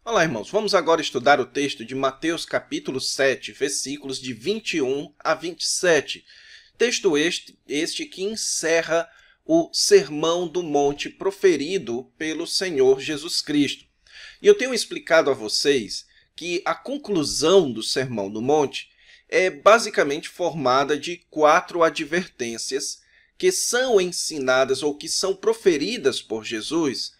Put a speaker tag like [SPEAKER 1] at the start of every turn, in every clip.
[SPEAKER 1] Olá, irmãos. Vamos agora estudar o texto de Mateus capítulo 7, versículos de 21 a 27. Texto este que encerra o Sermão do Monte proferido pelo Senhor Jesus Cristo. E eu tenho explicado a vocês que a conclusão do Sermão do Monte é basicamente formada de 4 advertências que são ensinadas ou que são proferidas por Jesus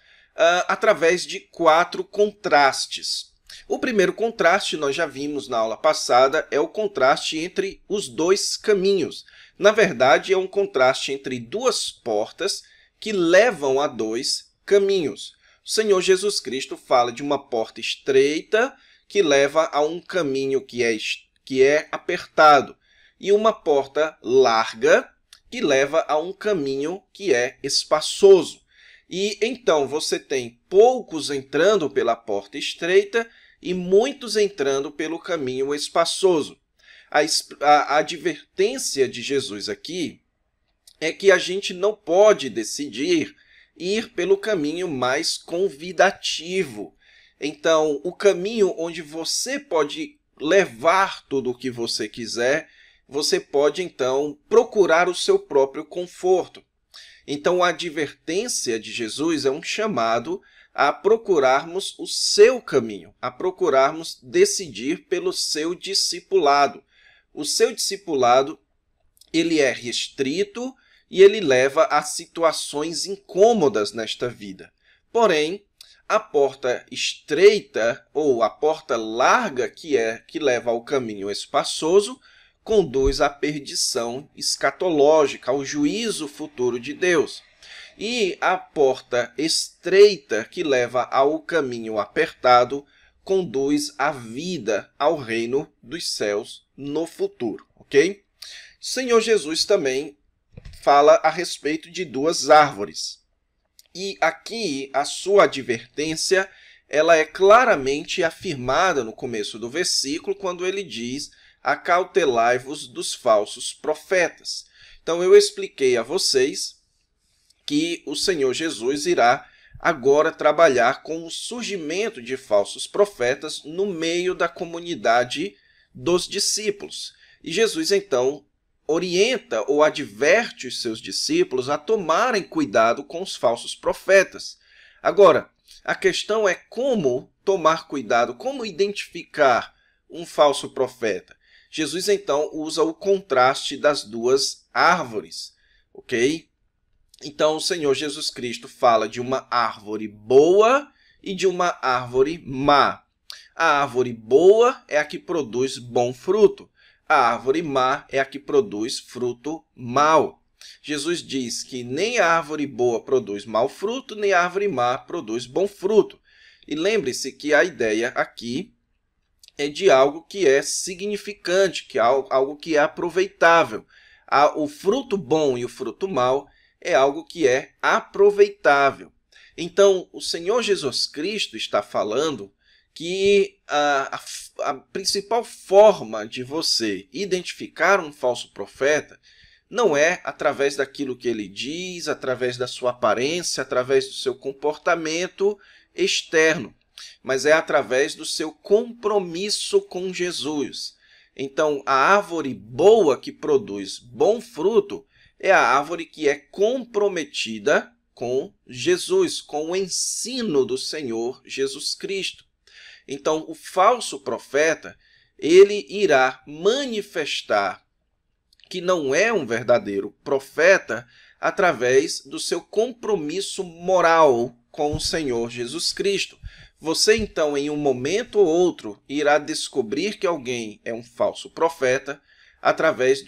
[SPEAKER 1] através de 4 contrastes. O primeiro contraste, nós já vimos na aula passada, é o contraste entre os dois caminhos. Na verdade, é um contraste entre duas portas que levam a dois caminhos. O Senhor Jesus Cristo fala de uma porta estreita que leva a um caminho que é apertado e uma porta larga que leva a um caminho que é espaçoso. E então você tem poucos entrando pela porta estreita e muitos entrando pelo caminho espaçoso. A advertência de Jesus aqui é que a gente não pode decidir ir pelo caminho mais convidativo. Então, o caminho onde você pode levar tudo o que você quiser, você pode, então, procurar o seu próprio conforto. Então, a advertência de Jesus é um chamado a procurarmos o seu caminho, a procurarmos decidir pelo seu discipulado. O seu discipulado, ele é restrito e ele leva a situações incômodas nesta vida. Porém, a porta estreita ou a porta larga que leva ao caminho espaçoso conduz à perdição escatológica, ao juízo futuro de Deus. E a porta estreita que leva ao caminho apertado conduz à vida, ao reino dos céus no futuro, ok? O Senhor Jesus também fala a respeito de 2 árvores. E aqui a sua advertência, ela é claramente afirmada no começo do versículo, quando ele diz: acautelai-vos dos falsos profetas. Então, eu expliquei a vocês que o Senhor Jesus irá agora trabalhar com o surgimento de falsos profetas no meio da comunidade dos discípulos. E Jesus, então, orienta ou adverte os seus discípulos a tomarem cuidado com os falsos profetas. Agora, a questão é como tomar cuidado, como identificar um falso profeta. Jesus, então, usa o contraste das 2 árvores, ok? Então, o Senhor Jesus Cristo fala de uma árvore boa e de uma árvore má. A árvore boa é a que produz bom fruto. A árvore má é a que produz fruto mau. Jesus diz que nem a árvore boa produz mau fruto, nem a árvore má produz bom fruto. E lembre-se que a ideia aqui é de algo que é significante, que é algo que é aproveitável. O fruto bom e o fruto mau é algo que é aproveitável. Então, o Senhor Jesus Cristo está falando que a principal forma de você identificar um falso profeta não é através daquilo que ele diz, através da sua aparência, através do seu comportamento externo, mas é através do seu compromisso com Jesus. Então, a árvore boa que produz bom fruto é a árvore que é comprometida com Jesus, com o ensino do Senhor Jesus Cristo. Então, o falso profeta, ele irá manifestar que não é um verdadeiro profeta através do seu compromisso moral com o Senhor Jesus Cristo. Você, então, em um momento ou outro, irá descobrir que alguém é um falso profeta através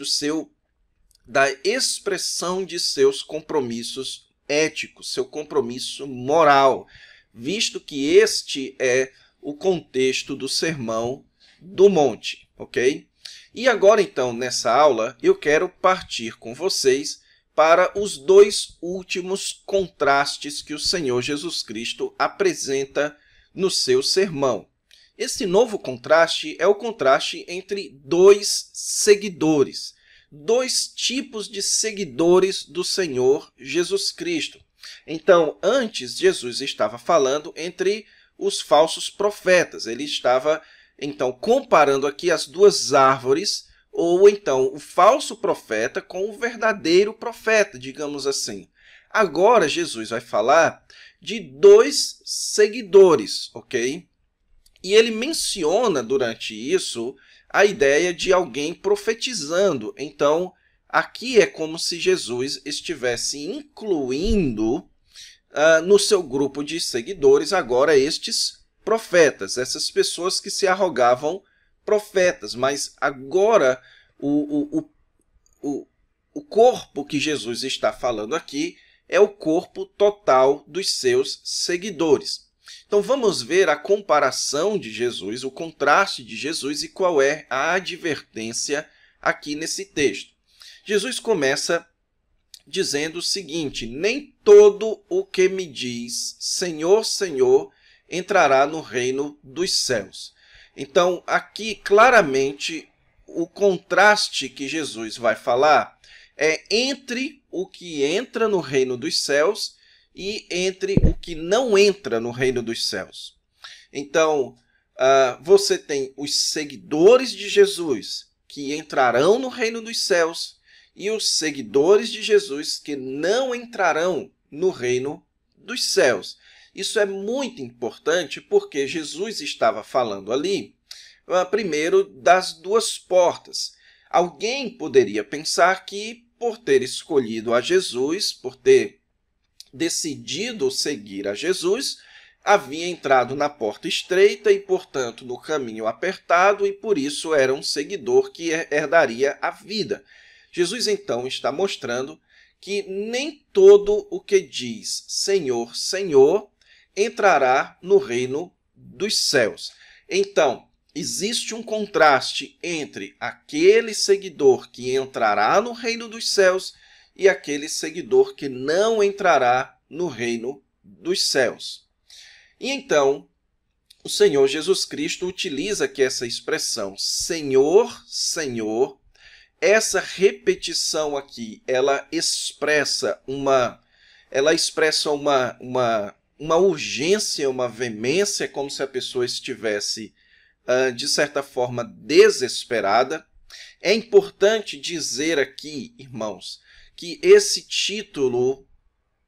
[SPEAKER 1] da expressão de seus compromissos éticos, seu compromisso moral, visto que este é o contexto do Sermão do Monte, ok? E agora, então, nessa aula, eu quero partir com vocês para os 2 últimos contrastes que o Senhor Jesus Cristo apresenta no seu sermão. Esse novo contraste é o contraste entre 2 seguidores, 2 tipos de seguidores do Senhor Jesus Cristo. Então, antes, Jesus estava falando entre os falsos profetas. Ele estava, então, comparando aqui as duas árvores, ou então o falso profeta com o verdadeiro profeta, digamos assim. Agora, Jesus vai falar de dois seguidores, ok? E ele menciona durante isso a ideia de alguém profetizando. Então, aqui é como se Jesus estivesse incluindo no seu grupo de seguidores agora estes profetas, essas pessoas que se arrogavam profetas. Mas agora o corpo que Jesus está falando aqui é o corpo total dos seus seguidores. Então, vamos ver a comparação de Jesus, o contraste de Jesus e qual é a advertência aqui nesse texto. Jesus começa dizendo o seguinte: nem todo o que me diz Senhor, Senhor, entrará no reino dos céus. Então, aqui, claramente, o contraste que Jesus vai falar é entre o que entra no reino dos céus e entre o que não entra no reino dos céus. Então, você tem os seguidores de Jesus que entrarão no reino dos céus e os seguidores de Jesus que não entrarão no reino dos céus. Isso é muito importante porque Jesus estava falando ali, primeiro, das duas portas. Alguém poderia pensar que, por ter escolhido a Jesus, por ter decidido seguir a Jesus, havia entrado na porta estreita e, portanto, no caminho apertado, e por isso era um seguidor que herdaria a vida. Jesus, então, está mostrando que nem todo o que diz Senhor, Senhor, entrará no reino dos céus. Então, existe um contraste entre aquele seguidor que entrará no reino dos céus e aquele seguidor que não entrará no reino dos céus. E então, o Senhor Jesus Cristo utiliza aqui essa expressão, Senhor, Senhor. Essa repetição aqui, ela expressa uma urgência, uma veemência, como se a pessoa estivesse, de certa forma, desesperada. É importante dizer aqui, irmãos, que esse título,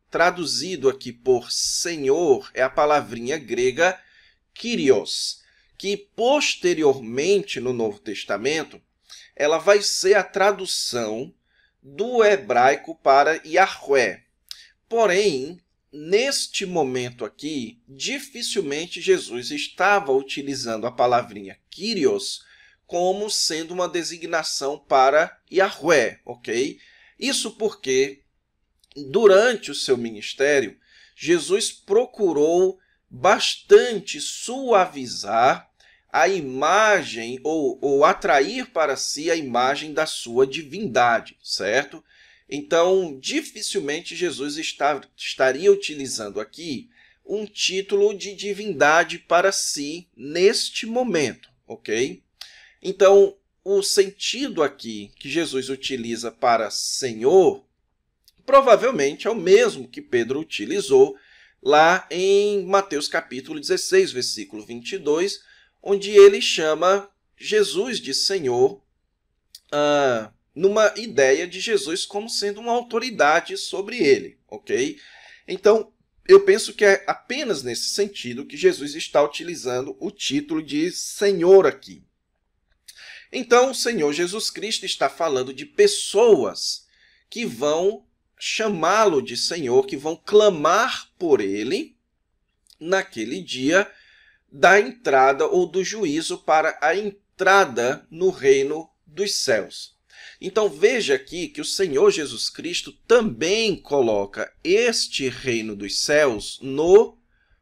[SPEAKER 1] traduzido aqui por Senhor, é a palavrinha grega Kyrios, que posteriormente, no Novo Testamento, ela vai ser a tradução do hebraico para Yahweh. Porém, neste momento aqui, dificilmente Jesus estava utilizando a palavrinha Kyrios como sendo uma designação para Yahweh, ok? Isso porque, durante o seu ministério, Jesus procurou bastante suavizar a imagem ou atrair para si a imagem da sua divindade, certo? Então, dificilmente Jesus estaria utilizando aqui um título de divindade para si neste momento, ok? Então, o sentido aqui que Jesus utiliza para Senhor provavelmente é o mesmo que Pedro utilizou lá em Mateus capítulo 16, versículo 22, onde ele chama Jesus de Senhor, numa ideia de Jesus como sendo uma autoridade sobre ele, ok? Então, eu penso que é apenas nesse sentido que Jesus está utilizando o título de Senhor aqui. Então, o Senhor Jesus Cristo está falando de pessoas que vão chamá-lo de Senhor, que vão clamar por ele naquele dia da entrada ou do juízo para a entrada no reino dos céus. Então, veja aqui que o Senhor Jesus Cristo também coloca este reino dos céus no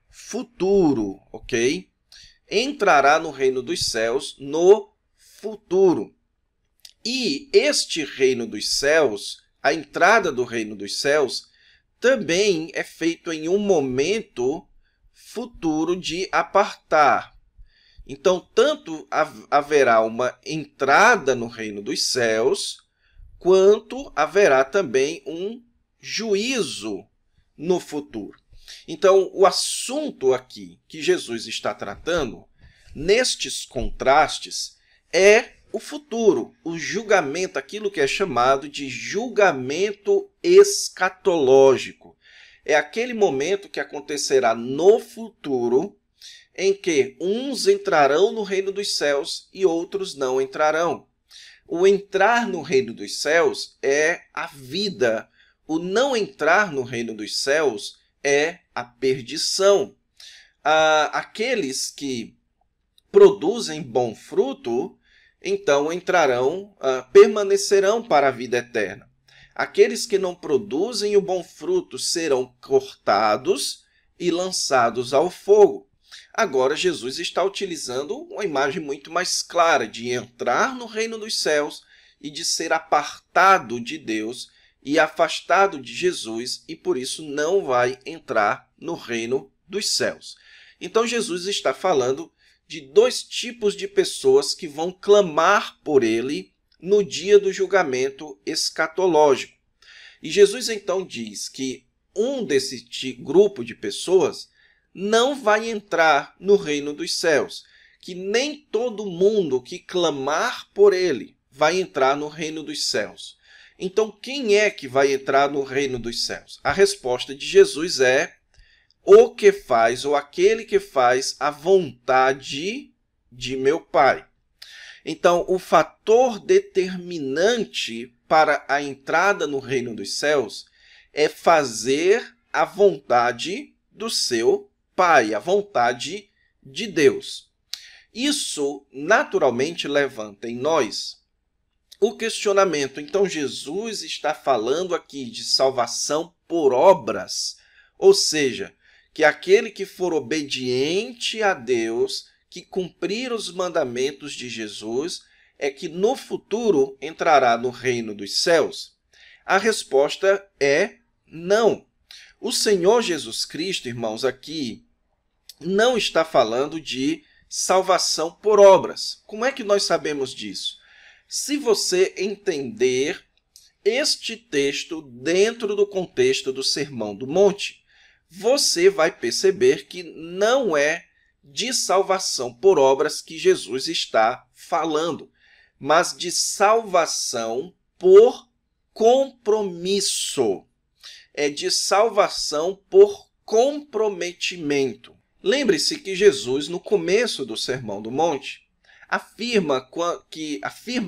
[SPEAKER 1] futuro, ok? Entrará no reino dos céus no futuro. E este reino dos céus, a entrada do reino dos céus, também é feito em um momento futuro de apartar. Então, tanto haverá uma entrada no reino dos céus, quanto haverá também um juízo no futuro. Então, o assunto aqui que Jesus está tratando, nestes contrastes, é o futuro, o julgamento, aquilo que é chamado de julgamento escatológico. É aquele momento que acontecerá no futuro, em que uns entrarão no reino dos céus e outros não entrarão. O entrar no reino dos céus é a vida. O não entrar no reino dos céus é a perdição. Aqueles que produzem bom fruto, então entrarão, permanecerão para a vida eterna. Aqueles que não produzem o bom fruto serão cortados e lançados ao fogo. Agora, Jesus está utilizando uma imagem muito mais clara de entrar no reino dos céus e de ser apartado de Deus e afastado de Jesus, e por isso não vai entrar no reino dos céus. Então, Jesus está falando de dois tipos de pessoas que vão clamar por ele no dia do julgamento escatológico. E Jesus então diz que um desse grupo de pessoas não vai entrar no reino dos céus, que nem todo mundo que clamar por ele vai entrar no reino dos céus. Então, quem é que vai entrar no reino dos céus? A resposta de Jesus é o que faz, ou aquele que faz a vontade de meu Pai. Então, o fator determinante para a entrada no reino dos céus é fazer a vontade do seu Pai, a vontade de Deus. Isso, naturalmente, levanta em nós o questionamento. Então, Jesus está falando aqui de salvação por obras, ou seja, que aquele que for obediente a Deus, que cumprir os mandamentos de Jesus, é que no futuro entrará no reino dos céus? A resposta é não. O Senhor Jesus Cristo, irmãos, aqui não está falando de salvação por obras. Como é que nós sabemos disso? Se você entender este texto dentro do contexto do Sermão do Monte, você vai perceber que não é de salvação por obras que Jesus está falando, mas de salvação por compromisso. É de salvação por comprometimento. Lembre-se que Jesus, no começo do Sermão do Monte, afirma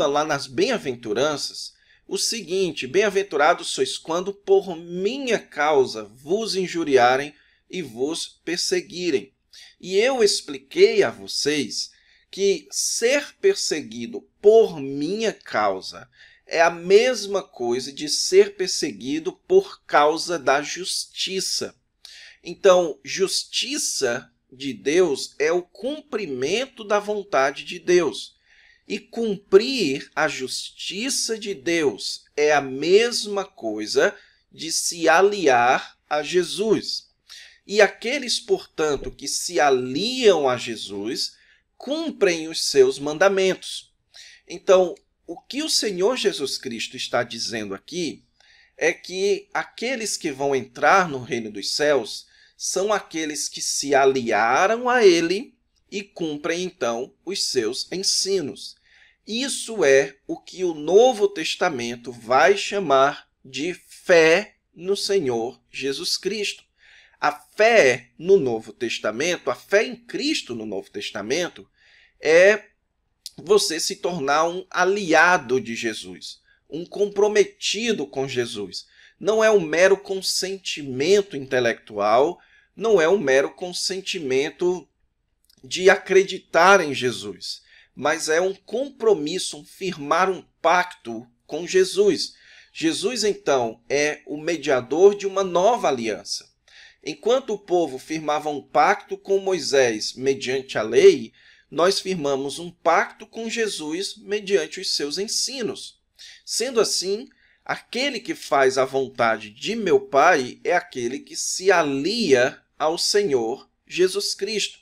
[SPEAKER 1] lá nas bem-aventuranças o seguinte: bem-aventurados sois quando por minha causa vos injuriarem e vos perseguirem. E eu expliquei a vocês que ser perseguido por minha causa é a mesma coisa de ser perseguido por causa da justiça. Então, justiça de Deus é o cumprimento da vontade de Deus. E cumprir a justiça de Deus é a mesma coisa de se aliar a Jesus. E aqueles, portanto, que se aliam a Jesus, cumprem os seus mandamentos. Então, o que o Senhor Jesus Cristo está dizendo aqui é que aqueles que vão entrar no reino dos céus são aqueles que se aliaram a ele e cumprem, então, os seus ensinos. Isso é o que o Novo Testamento vai chamar de fé no Senhor Jesus Cristo. A fé no Novo Testamento, a fé em Cristo no Novo Testamento, é você se tornar um aliado de Jesus, um comprometido com Jesus. Não é um mero consentimento intelectual, não é um mero consentimento de acreditar em Jesus, mas é um compromisso, um firmar um pacto com Jesus. Jesus, então, é o mediador de uma nova aliança. Enquanto o povo firmava um pacto com Moisés mediante a lei, nós firmamos um pacto com Jesus mediante os seus ensinos. Sendo assim, aquele que faz a vontade de meu Pai é aquele que se alia ao Senhor Jesus Cristo.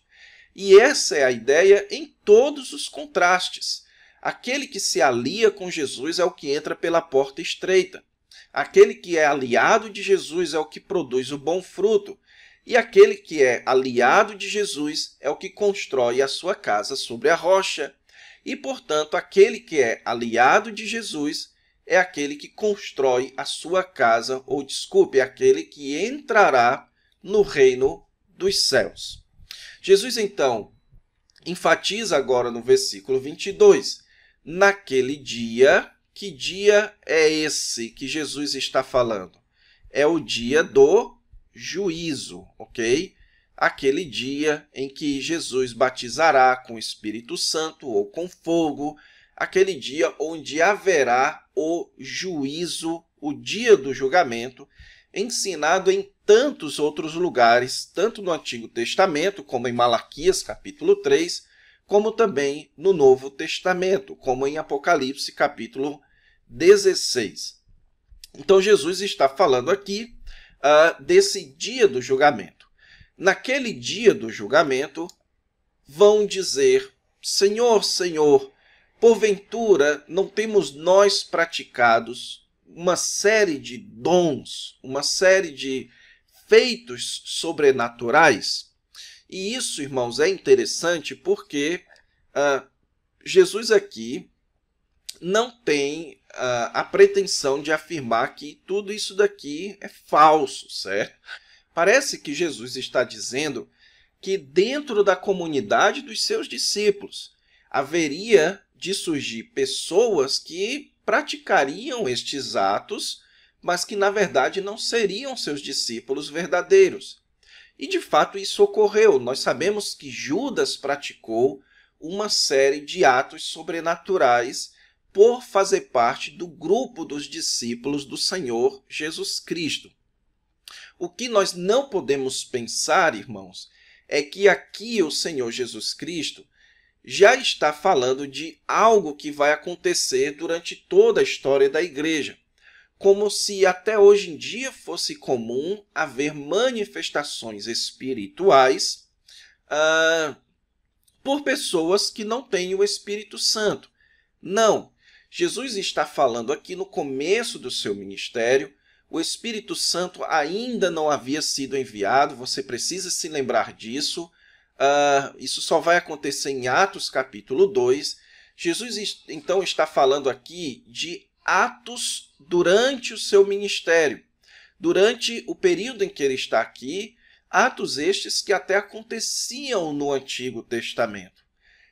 [SPEAKER 1] E essa é a ideia em todos os contrastes. Aquele que se alia com Jesus é o que entra pela porta estreita. Aquele que é aliado de Jesus é o que produz o bom fruto. E aquele que é aliado de Jesus é o que constrói a sua casa sobre a rocha. E, portanto, aquele que é aliado de Jesus é aquele que constrói a sua casa, ou desculpe, é aquele que entrará no reino dos céus. Jesus, então, enfatiza agora no versículo 22, naquele dia. Que dia é esse que Jesus está falando? É o dia do juízo, ok? Aquele dia em que Jesus batizará com o Espírito Santo ou com fogo, aquele dia onde haverá o juízo, o dia do julgamento, ensinado em tantos outros lugares, tanto no Antigo Testamento, como em Malaquias, capítulo 3, como também no Novo Testamento, como em Apocalipse, capítulo 16. Então, Jesus está falando aqui desse dia do julgamento. Naquele dia do julgamento, vão dizer, Senhor, Senhor, porventura não temos nós praticados uma série de dons, uma série de feitos sobrenaturais? E isso, irmãos, é interessante porque Jesus aqui não tem a pretensão de afirmar que tudo isso daqui é falso, certo? Parece que Jesus está dizendo que dentro da comunidade dos seus discípulos haveria de surgir pessoas que praticariam estes atos, mas que na verdade não seriam seus discípulos verdadeiros. E de fato isso ocorreu. Nós sabemos que Judas praticou uma série de atos sobrenaturais por fazer parte do grupo dos discípulos do Senhor Jesus Cristo. O que nós não podemos pensar, irmãos, é que aqui o Senhor Jesus Cristo já está falando de algo que vai acontecer durante toda a história da igreja, como se até hoje em dia fosse comum haver manifestações espirituais por pessoas que não têm o Espírito Santo. Não. Jesus está falando aqui no começo do seu ministério, o Espírito Santo ainda não havia sido enviado, você precisa se lembrar disso. Isso só vai acontecer em Atos capítulo 2. Jesus, então, está falando aqui de atos durante o seu ministério. Durante o período em que ele está aqui, atos estes que até aconteciam no Antigo Testamento.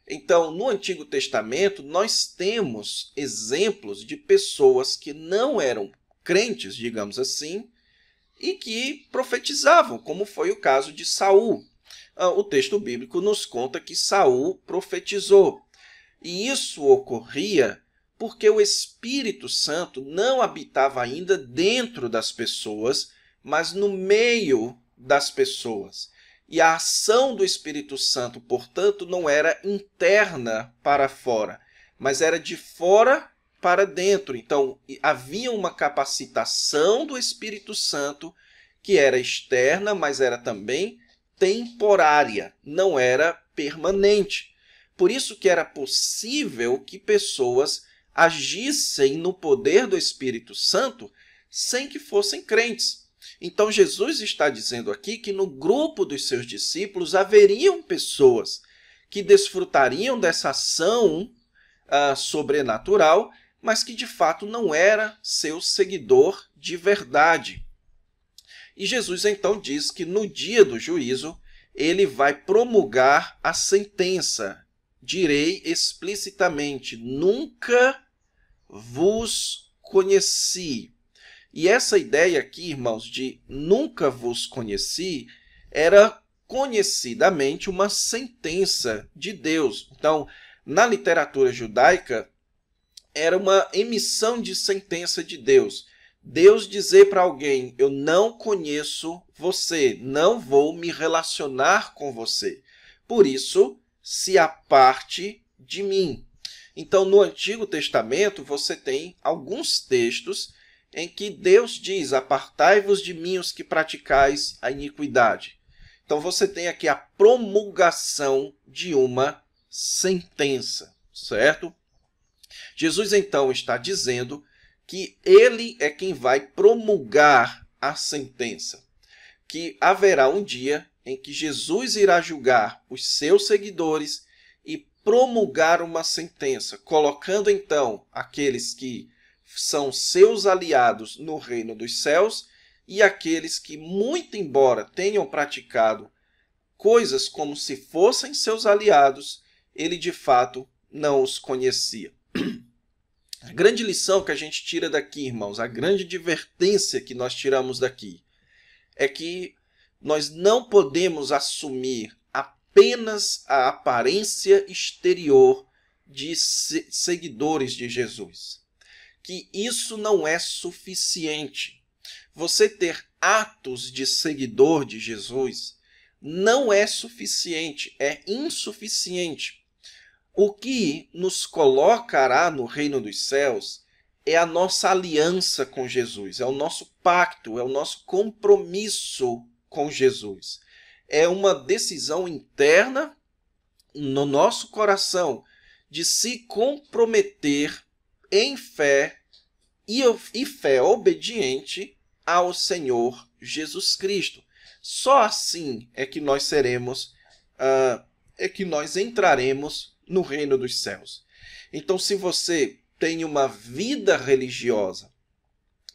[SPEAKER 1] Então, no Antigo Testamento, nós temos exemplos de pessoas que não eram crentes, digamos assim, e que profetizavam, como foi o caso de Saul. O texto bíblico nos conta que Saul profetizou. E isso ocorria porque o Espírito Santo não habitava ainda dentro das pessoas, mas no meio das pessoas. E a ação do Espírito Santo, portanto, não era interna para fora, mas era de fora para dentro. Então, havia uma capacitação do Espírito Santo que era externa, mas era também temporária, não era permanente. Por isso que era possível que pessoas agissem no poder do Espírito Santo sem que fossem crentes. Então, Jesus está dizendo aqui que no grupo dos seus discípulos haveriam pessoas que desfrutariam dessa ação sobrenatural, mas que de fato não era seu seguidor de verdade. E Jesus então diz que no dia do juízo ele vai promulgar a sentença. Direi explicitamente, nunca vos conheci. E essa ideia aqui, irmãos, de nunca vos conheci, era conhecidamente uma sentença de Deus. Então, na literatura judaica, era uma emissão de sentença de Deus. Deus dizer para alguém, eu não conheço você, não vou me relacionar com você. Por isso, se aparte de mim. Então, no Antigo Testamento, você tem alguns textos em que Deus diz, apartai-vos de mim os que praticais a iniquidade. Então, você tem aqui a promulgação de uma sentença, certo? Jesus, então, está dizendo que ele é quem vai promulgar a sentença. que haverá um dia em que Jesus irá julgar os seus seguidores e promulgar uma sentença, colocando então aqueles que são seus aliados no reino dos céus e aqueles que, muito embora tenham praticado coisas como se fossem seus aliados, ele de fato não os conhecia. A grande lição que a gente tira daqui, irmãos, a grande advertência que nós tiramos daqui, é que nós não podemos assumir apenas a aparência exterior de seguidores de Jesus. Que isso não é suficiente. Você ter atos de seguidor de Jesus não é suficiente, é insuficiente. O que nos colocará no reino dos céus é a nossa aliança com Jesus, é o nosso pacto, é o nosso compromisso com Jesus. É uma decisão interna no nosso coração de se comprometer em fé e fé obediente ao Senhor Jesus Cristo. Só assim é que nós seremos, nós entraremos no reino dos céus. Então, se você tem uma vida religiosa,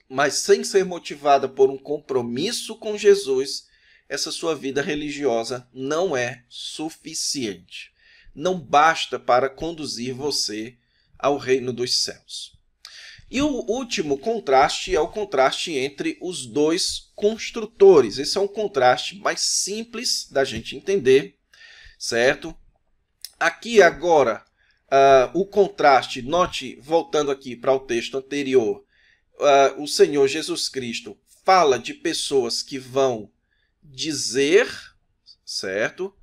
[SPEAKER 1] mas sem ser motivada por um compromisso com Jesus, essa sua vida religiosa não é suficiente. Não basta para conduzir você ao reino dos céus. E o último contraste é o contraste entre os dois construtores. Esse é um contraste mais simples da gente entender, certo? Aqui agora, o contraste, note, voltando aqui para o texto anterior, o Senhor Jesus Cristo fala de pessoas que vão dizer, certo?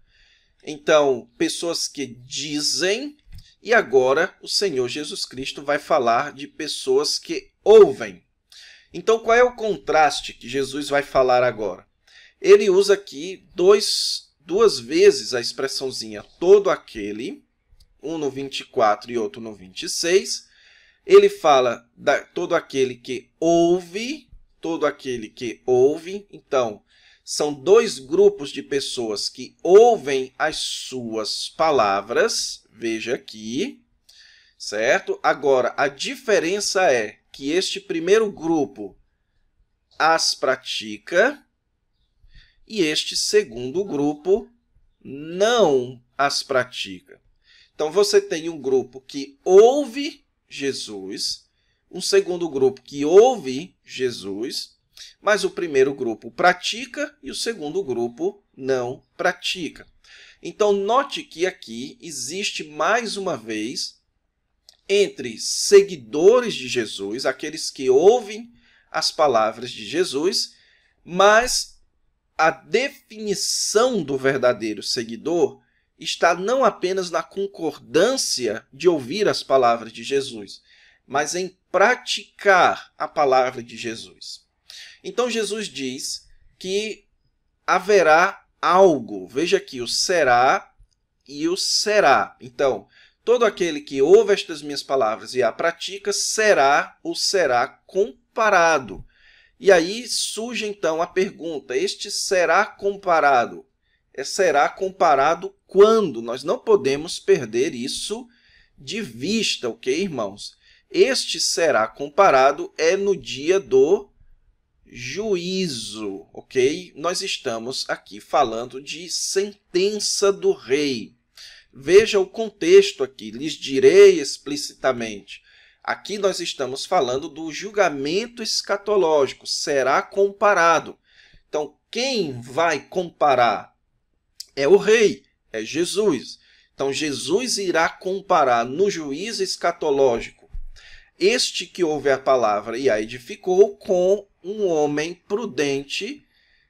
[SPEAKER 1] Então, pessoas que dizem, e agora o Senhor Jesus Cristo vai falar de pessoas que ouvem. Então, qual é o contraste que Jesus vai falar agora? Ele usa aqui duas vezes a expressãozinha todo aquele, um no 24 e outro no 26. Ele fala todo aquele que ouve, todo aquele que ouve. Então, são dois grupos de pessoas que ouvem as suas palavras. Veja aqui, certo? Agora, a diferença é que este primeiro grupo as pratica e este segundo grupo não as pratica. Então, você tem um grupo que ouve Jesus, um segundo grupo que ouve Jesus, mas o primeiro grupo pratica e o segundo grupo não pratica. Então, note que aqui existe mais uma vez entre seguidores de Jesus, aqueles que ouvem as palavras de Jesus, mas a definição do verdadeiro seguidor está não apenas na concordância de ouvir as palavras de Jesus, mas em praticar a palavra de Jesus. Então, Jesus diz que haverá algo. Veja aqui, o será e o será. Então, todo aquele que ouve estas minhas palavras e a pratica será ou será comparado. E aí surge então a pergunta, este será comparado? Será comparado quando? Nós não podemos perder isso de vista, ok, irmãos? Este será comparado é no dia do juízo, ok? Nós estamos aqui falando de sentença do rei. Veja o contexto aqui, lhes direi explicitamente. Aqui nós estamos falando do julgamento escatológico, será comparado. Então, quem vai comparar? É o rei, é Jesus. Então, Jesus irá comparar no juízo escatológico este que ouve a palavra e a edificou com um homem prudente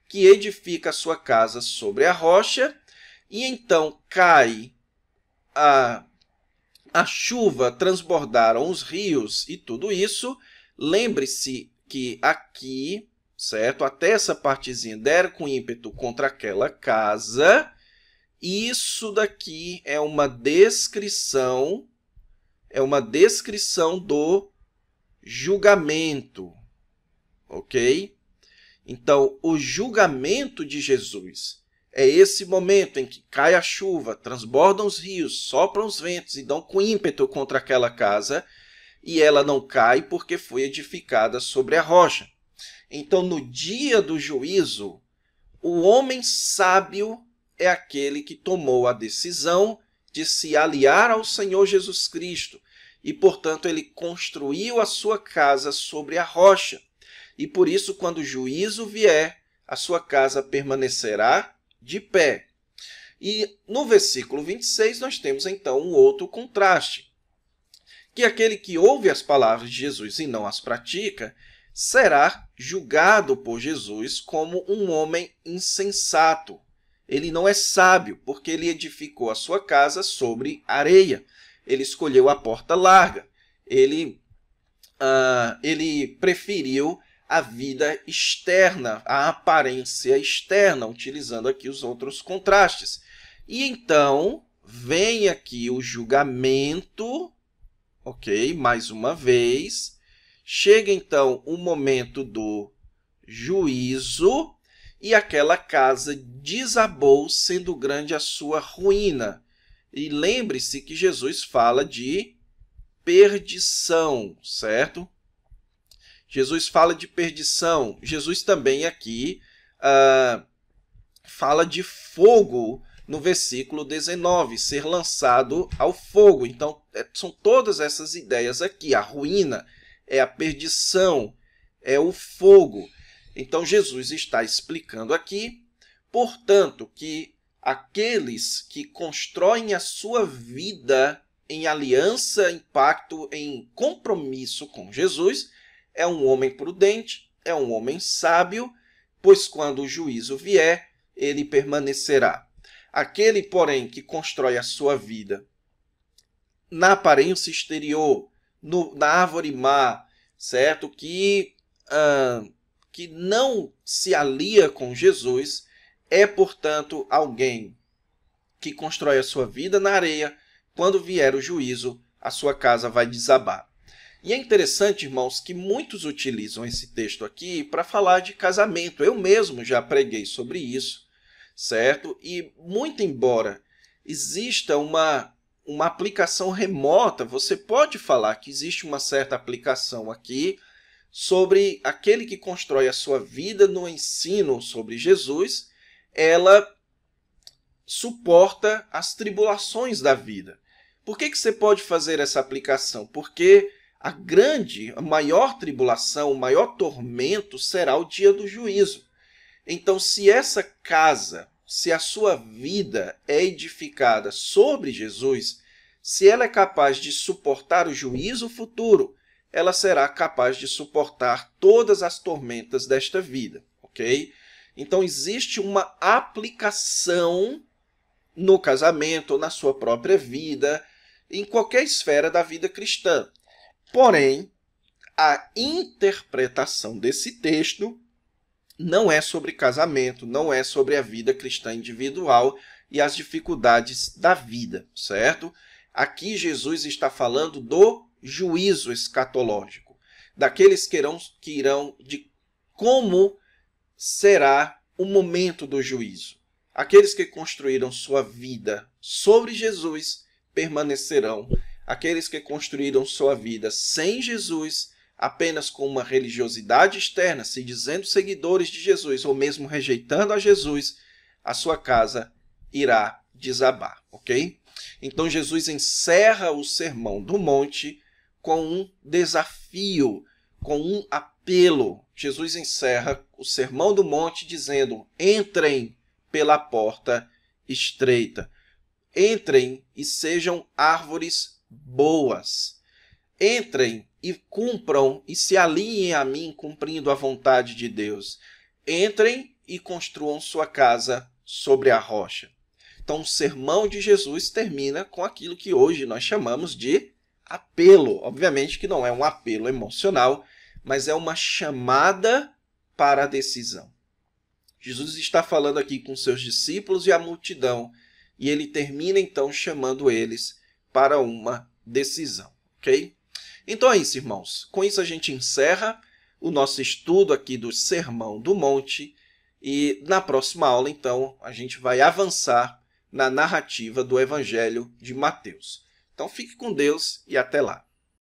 [SPEAKER 1] que edifica a sua casa sobre a rocha e então cai a chuva, transbordaram os rios e tudo isso. Lembre-se que aqui, certo? Até essa partezinha deram com ímpeto contra aquela casa. Isso daqui é uma descrição do julgamento, ok? Então, o julgamento de Jesus é esse momento em que cai a chuva, transbordam os rios, sopram os ventos e dão com ímpeto contra aquela casa, e ela não cai porque foi edificada sobre a rocha. Então, no dia do juízo, o homem sábio é aquele que tomou a decisão de se aliar ao Senhor Jesus Cristo e, portanto, ele construiu a sua casa sobre a rocha. E por isso, quando o juízo vier, a sua casa permanecerá de pé. E no versículo 26, nós temos então um outro contraste, que aquele que ouve as palavras de Jesus e não as pratica, será julgado por Jesus como um homem insensato. Ele não é sábio, porque ele edificou a sua casa sobre areia. Ele escolheu a porta larga. Ele preferiu a vida externa, a aparência externa, utilizando aqui os outros contrastes. E então, vem aqui o julgamento, ok? Mais uma vez. Chega então o momento do juízo e aquela casa desabou, sendo grande a sua ruína. E lembre-se que Jesus fala de perdição, certo? Jesus fala de perdição. Jesus também aqui fala de fogo no versículo 19, ser lançado ao fogo. Então, são todas essas ideias aqui. A ruína é a perdição, é o fogo. Então, Jesus está explicando aqui, portanto, que aqueles que constroem a sua vida em aliança, em pacto, em compromisso com Jesus, é um homem prudente, é um homem sábio, pois quando o juízo vier, ele permanecerá. Aquele, porém, que constrói a sua vida na aparência exterior, na árvore má, certo? Que não se alia com Jesus, é, portanto, alguém que constrói a sua vida na areia. Quando vier o juízo, a sua casa vai desabar. E é interessante, irmãos, que muitos utilizam esse texto aqui para falar de casamento. Eu mesmo já preguei sobre isso, certo? E muito embora exista uma aplicação remota, você pode falar que existe uma certa aplicação aqui sobre aquele que constrói a sua vida no ensino sobre Jesus, ela suporta as tribulações da vida. Por que você pode fazer essa aplicação? Porque a maior tribulação, o maior tormento será o dia do juízo. Então, se essa casa, se a sua vida é edificada sobre Jesus, se ela é capaz de suportar o juízo futuro, ela será capaz de suportar todas as tormentas desta vida, ok? Então, existe uma aplicação no casamento, na sua própria vida, em qualquer esfera da vida cristã. Porém, a interpretação desse texto não é sobre casamento, não é sobre a vida cristã individual e as dificuldades da vida, certo? Aqui Jesus está falando do juízo escatológico, daqueles que irão de como será o momento do juízo. Aqueles que construíram sua vida sobre Jesus permanecerão. Aqueles que construíram sua vida sem Jesus, apenas com uma religiosidade externa, se dizendo seguidores de Jesus ou mesmo rejeitando a Jesus, a sua casa irá desabar, ok? Então Jesus encerra o Sermão do Monte com um desafio, com um apelo. Jesus encerra o Sermão do Monte dizendo: entrem pela porta estreita. Entrem e sejam árvores boas. Entrem e cumpram e se alinhem a mim, cumprindo a vontade de Deus. Entrem e construam sua casa sobre a rocha. Então, o sermão de Jesus termina com aquilo que hoje nós chamamos de apelo. Obviamente que não é um apelo emocional, mas é uma chamada para a decisão. Jesus está falando aqui com seus discípulos e a multidão, e ele termina então chamando eles para uma decisão, ok? Então é isso, irmãos. Com isso a gente encerra o nosso estudo aqui do Sermão do Monte e na próxima aula, então, a gente vai avançar na narrativa do Evangelho de Mateus. Então, fique com Deus e até lá.